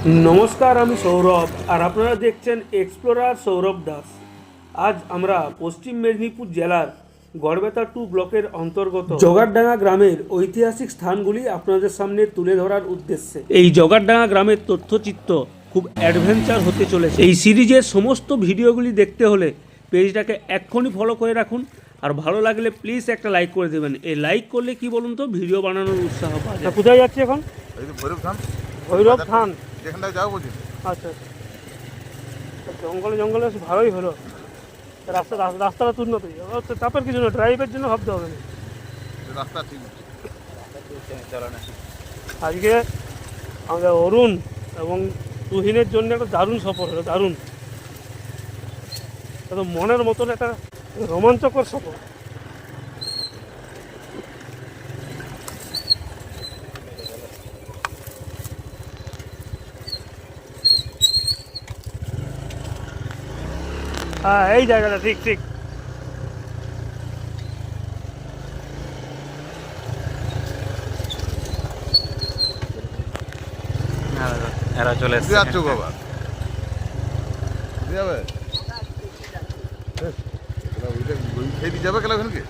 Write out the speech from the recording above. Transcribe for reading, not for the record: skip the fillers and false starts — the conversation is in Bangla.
নমস্কার, আমি সৌরভ আর আপনারা দেখছেন এক্সপ্লোরার সৌরভ দাস। আজ আমরা পশ্চিম মেদিনীপুর জেলার গড়বেতা 2 ব্লকের অন্তর্গত জগাড়ডাঙ্গা গ্রামের ঐতিহাসিক স্থানগুলি আপনাদের সামনে তুলে ধরার উদ্দেশ্যে। এই জগাড়ডাঙ্গা গ্রামের তথ্যচিত্র খুব অ্যাডভেঞ্চার হতে চলেছে। এই সিরিজের সমস্ত ভিডিওগুলি দেখতে হলে পেজটাকে এক্ষুনি ফলো করে রাখুন, আর ভালো লাগলে প্লিজ একটা লাইক করে দেবেন। এই লাইক করলে কি বলুন তো, ভিডিও বানানোর উৎসাহ পাওয়া যায়। কোথায় যাচ্ছি এখন? ভৈরব থান যেখানটায় যাবো বলছি। আচ্ছা, জঙ্গলে জঙ্গলে ভালোই হলো। রাস্তাটা উন্নত হয়ে যাবে, চাপের কিছু না, ড্রাইভের জন্য ভাবতে হবে না। রাস্তা ঠিক আজকে আমাদের অরুণ এবং তুহিনের জন্য একটা দারুণ সফর হলো, দারুণ একদম মনের মতন একটা রোমাঞ্চকর সফর। হ্যাঁ, এই জায়গাটা ঠিক ঠিক। এরা চলে এসেছে। যাচ্ছ বাবা যাবে খেয়ে যাবে কেন ওখানকে